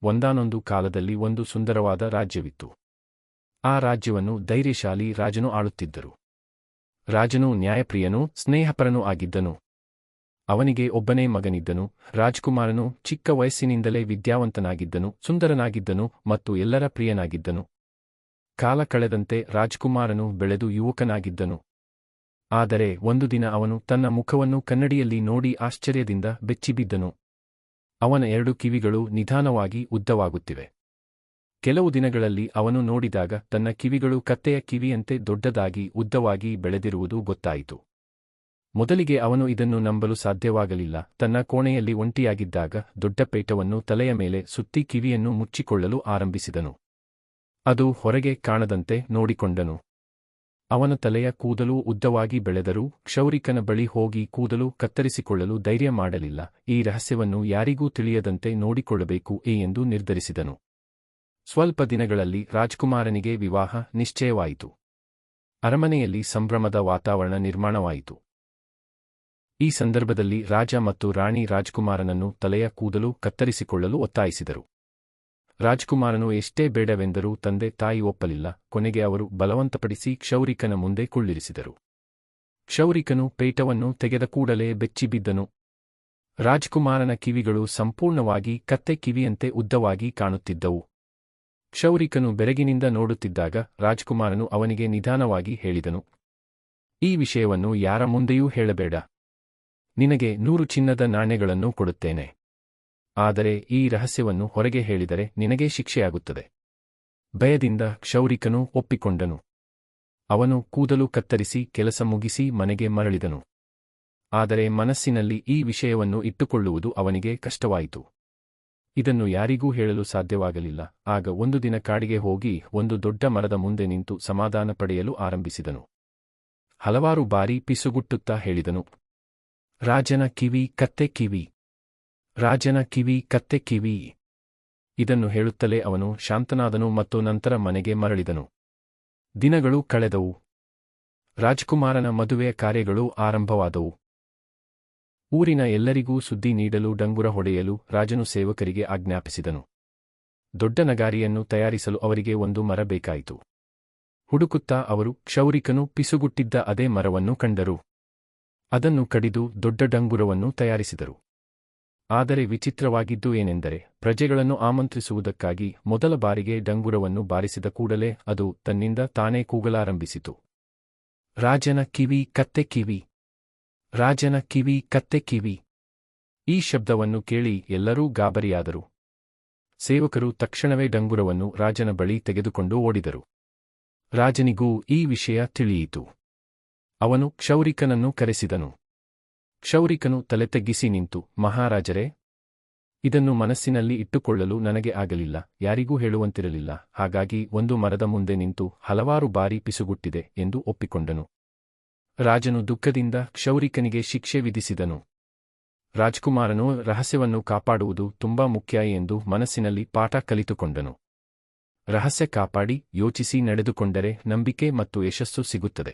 ಒಂದಾನೊಂದು ಕಾಲದಲ್ಲಿ ಒಂದು ಸುಂದರವಾದ ರಾಜ್ಯವಿತ್ತು. ಆ ರಾಜ್ಯವನ್ನು ಧೈರ್ಯಶಾಲಿ ರಾಜನು ಆಳುತ್ತಿದ್ದರು. ರಾಜನು ನ್ಯಾಯಪ್ರಿಯನೂ ಸ್ನೇಹಪರನೂ ಆಗಿದ್ದನು. ಅವನಿಗೆ ಒಬ್ಬನೇ ಮಗನಿದ್ದನು. ರಾಜ್ಕುಮಾರನು ಚಿಕ್ಕ ವಯಸ್ಸಿನಿಂದಲೇ ವಿದ್ಯಾವಂತನಾಗಿದ್ದನು, ಸುಂದರನಾಗಿದ್ದನು ಮತ್ತು ಎಲ್ಲರ ಪ್ರಿಯನಾಗಿದ್ದನು. ಕಾಲ ಕಳೆದಂತೆ ರಾಜ್ಕುಮಾರನು ಬೆಳೆದು ಯುವಕನಾಗಿದ್ದನು. ಆದರೆ ಒಂದು ದಿನ ಅವನು ತನ್ನ ಮುಖವನ್ನು ಕನ್ನಡಿಯಲ್ಲಿ ನೋಡಿ ಆಶ್ಚರ್ಯದಿಂದ ಬೆಚ್ಚಿಬಿದ್ದನು. ಅವನ 2 ಕಿವಿಗಳು ನಿಧಾನವಾಗಿ ಉದ್ದವಾಗುತ್ತಿವೆ. ಕೆಲವು ದಿನಗಳಲ್ಲಿ ಅವನು ನೋಡಿದಾಗ ತನ್ನ ಕಿವಿಗಳು ಕತ್ತೆಯ ಕಿವಿಯಂತೆ ದೊಡ್ಡದಾಗಿ ಉದ್ದವಾಗಿ ಬೆಳೆದಿರುವುದು ಗೊತ್ತಾಯಿತು. ಮೊದಲಿಗೆ ಅವನು ಇದನ್ನು ನಂಬಲು ಸಾಧ್ಯವಾಗಲಿಲ್ಲ. ತನ್ನ ಕೋಣೆಯಲ್ಲಿ ಒಂಟಿಯಾಗಿದ್ದಾಗ ದೊಡ್ಡ ಪೇಟವನ್ನು ತಲೆಯ ಮೇಲೆ ಸುತ್ತಿ ಕಿವಿಯನ್ನು ಮುಚ್ಚಿಕೊಳ್ಳಲು ಆರಂಭಿಸಿದನು. ಅದು ಹೊರಗೆ ಕಾಣದಂತೆ ನೋಡಿಕೊಂಡನು. ಅವನ ತಲೆಯ ಕೂದಲು ಉದ್ದವಾಗಿ ಬೆಳೆದರೂ ಕ್ಷೌರಿಕನ ಬಳಿ ಹೋಗಿ ಕೂದಲು ಕತ್ತರಿಸಿಕೊಳ್ಳಲು ಧೈರ್ಯ ಮಾಡಲಿಲ್ಲ. ಈ ರಹಸ್ಯವನ್ನು ಯಾರಿಗೂ ತಿಳಿಯದಂತೆ ನೋಡಿಕೊಳ್ಳಬೇಕು ಎಂದು ನಿರ್ಧರಿಸಿದನು. ಸ್ವಲ್ಪ ದಿನಗಳಲ್ಲಿ ರಾಜ್ಕುಮಾರನಿಗೆ ವಿವಾಹ ನಿಶ್ಚಯವಾಯಿತು. ಅರಮನೆಯಲ್ಲಿ ಸಂಭ್ರಮದ ವಾತಾವರಣ ನಿರ್ಮಾಣವಾಯಿತು. ಈ ಸಂದರ್ಭದಲ್ಲಿ ರಾಜ ಮತ್ತು ರಾಣಿ ರಾಜ್ಕುಮಾರನನ್ನು ತಲೆಯ ಕೂದಲು ಕತ್ತರಿಸಿಕೊಳ್ಳಲು ಒತ್ತಾಯಿಸಿದರು. ರಾಜ್ಕುಮಾರನು ಎಷ್ಟೇ ಬೇಡವೆಂದರೂ ತಂದೆ ತಾಯಿ ಒಪ್ಪಲಿಲ್ಲ. ಕೊನೆಗೆ ಅವರು ಬಲವಂತಪಡಿಸಿ ಕ್ಷೌರಿಕನ ಮುಂದೆ ಕುಳ್ಳಿರಿಸಿದರು. ಕ್ಷೌರಿಕನು ಪೇಟವನ್ನು ತೆಗೆದ ಕೂಡಲೇ ಬೆಚ್ಚಿಬಿದ್ದನು. ರಾಜ್ಕುಮಾರನ ಕಿವಿಗಳು ಸಂಪೂರ್ಣವಾಗಿ ಕತ್ತೆ ಕಿವಿಯಂತೆ ಉದ್ದವಾಗಿ ಕಾಣುತ್ತಿದ್ದವು. ಕ್ಷೌರಿಕನು ಬೆರಗಿನಿಂದ ನೋಡುತ್ತಿದ್ದಾಗ ರಾಜ್ಕುಮಾರನು ಅವನಿಗೆ ನಿಧಾನವಾಗಿ ಹೇಳಿದನು, ಈ ವಿಷಯವನ್ನು ಯಾರ ಮುಂದೆಯೂ ಹೇಳಬೇಡ. ನಿನಗೆ 100 ಚಿನ್ನದ ನಾಣ್ಯಗಳನ್ನು ಕೊಡುತ್ತೇನೆ. ಆದರೆ ಈ ರಹಸ್ಯವನ್ನು ಹೊರಗೆ ಹೇಳಿದರೆ ನಿನಗೇ ಶಿಕ್ಷೆಯಾಗುತ್ತದೆ. ಭಯದಿಂದ ಕ್ಷೌರಿಕನು ಒಪ್ಪಿಕೊಂಡನು. ಅವನು ಕೂದಲು ಕತ್ತರಿಸಿ ಕೆಲಸ ಮುಗಿಸಿ ಮನೆಗೆ ಮರಳಿದನು. ಆದರೆ ಮನಸ್ಸಿನಲ್ಲಿ ಈ ವಿಷಯವನ್ನು ಇಟ್ಟುಕೊಳ್ಳುವುದು ಅವನಿಗೆ ಕಷ್ಟವಾಯಿತು. ಇದನ್ನು ಯಾರಿಗೂ ಹೇಳಲು ಸಾಧ್ಯವಾಗಲಿಲ್ಲ. ಆಗ ಒಂದು ದಿನ ಕಾಡಿಗೆ ಹೋಗಿ ಒಂದು ದೊಡ್ಡ ಮರದ ಮುಂದೆ ನಿಂತು ಸಮಾಧಾನ ಪಡೆಯಲು ಆರಂಭಿಸಿದನು. ಹಲವಾರು ಬಾರಿ ಪಿಸುಗುಟ್ಟುತ್ತಾ ಹೇಳಿದನು, ರಾಜನ ಕಿವಿ ಕತ್ತೆ ಕಿವಿ, ರಾಜನ ಕಿವಿ ಕತ್ತೆ ಕಿವಿ. ಇದನ್ನು ಹೇಳುತ್ತಲೇ ಅವನು ಶಾಂತನಾದನು ಮತ್ತು ನಂತರ ಮನೆಗೆ ಮರಳಿದನು. ದಿನಗಳು ಕಳೆದವು. ರಾಜ್ಕುಮಾರನ ಮದುವೆಯ ಕಾರ್ಯಗಳು ಆರಂಭವಾದವು. ಊರಿನ ಎಲ್ಲರಿಗೂ ಸುದ್ದಿ ನೀಡಲು ಡಂಗುರ ಹೊಡೆಯಲು ರಾಜನು ಸೇವಕರಿಗೆ ಆಜ್ಞಾಪಿಸಿದನು. ದೊಡ್ಡ ನಗಾರಿಯನ್ನು ತಯಾರಿಸಲು ಅವರಿಗೆ ಒಂದು ಮರ ಬೇಕಾಯಿತು. ಹುಡುಕುತ್ತಾ ಅವರು ಕ್ಷೌರಿಕನು ಪಿಸುಗುಟ್ಟಿದ್ದ ಅದೇ ಮರವನ್ನು ಕಂಡರು. ಅದನ್ನು ಕಡಿದು ದೊಡ್ಡ ಡಂಗುರವನ್ನು ತಯಾರಿಸಿದರು. ಆದರೆ ವಿಚಿತ್ರವಾಗಿದ್ದು ಏನೆಂದರೆ, ಪ್ರಜೆಗಳನ್ನು ಆಮಂತ್ರಿಸುವುದಕ್ಕಾಗಿ ಮೊದಲ ಬಾರಿಗೆ ಡಂಗುರವನ್ನು ಬಾರಿಸಿದ ಕೂಡಲೇ ಅದು ತನ್ನಿಂದ ತಾನೇ ಕೂಗಲಾರಂಭಿಸಿತು. ರಾಜನ ಕಿವಿ ಕತ್ತೆ ಕಿವಿ, ರಾಜನ ಕಿವಿ ಕತ್ತೆ ಕಿವಿ. ಈ ಶಬ್ದವನ್ನು ಕೇಳಿ ಎಲ್ಲರೂ ಗಾಬರಿಯಾದರು. ಸೇವಕರು ತಕ್ಷಣವೇ ಡಂಗುರವನ್ನು ರಾಜನ ಬಳಿ ತೆಗೆದುಕೊಂಡು ಓಡಿದರು. ರಾಜನಿಗೂ ಈ ವಿಷಯ ತಿಳಿಯಿತು. ಅವನು ಕ್ಷೌರಿಕನನ್ನು ಕರೆಸಿದನು. ಕ್ಷೌರಿಕನು ತಲೆ ತಗ್ಗಿಸಿ ನಿಂತು, ಮಹಾರಾಜರೇ, ಇದನ್ನು ಮನಸ್ಸಿನಲ್ಲಿ ಇಟ್ಟುಕೊಳ್ಳಲು ನನಗೆ ಆಗಲಿಲ್ಲ, ಯಾರಿಗೂ ಹೇಳುವಂತಿರಲಿಲ್ಲ. ಹಾಗಾಗಿ ಒಂದು ಮರದ ಮುಂದೆ ನಿಂತು ಹಲವಾರು ಬಾರಿ ಪಿಸುಗುಟ್ಟಿದೆ ಎಂದು ಒಪ್ಪಿಕೊಂಡನು. ರಾಜನು ದುಃಖದಿಂದ ಕ್ಷೌರಿಕನಿಗೆ ಶಿಕ್ಷೆ ವಿಧಿಸಿದನು. ರಾಜ್ಕುಮಾರನು ರಹಸ್ಯವನ್ನು ಕಾಪಾಡುವುದು ತುಂಬಾ ಮುಖ್ಯ ಎಂದು ಮನಸ್ಸಿನಲ್ಲಿ ಪಾಠ ಕಲಿತುಕೊಂಡನು. ರಹಸ್ಯ ಕಾಪಾಡಿ ಯೋಚಿಸಿ ನಡೆದುಕೊಂಡರೆ ನಂಬಿಕೆ ಮತ್ತು ಯಶಸ್ಸು ಸಿಗುತ್ತದೆ.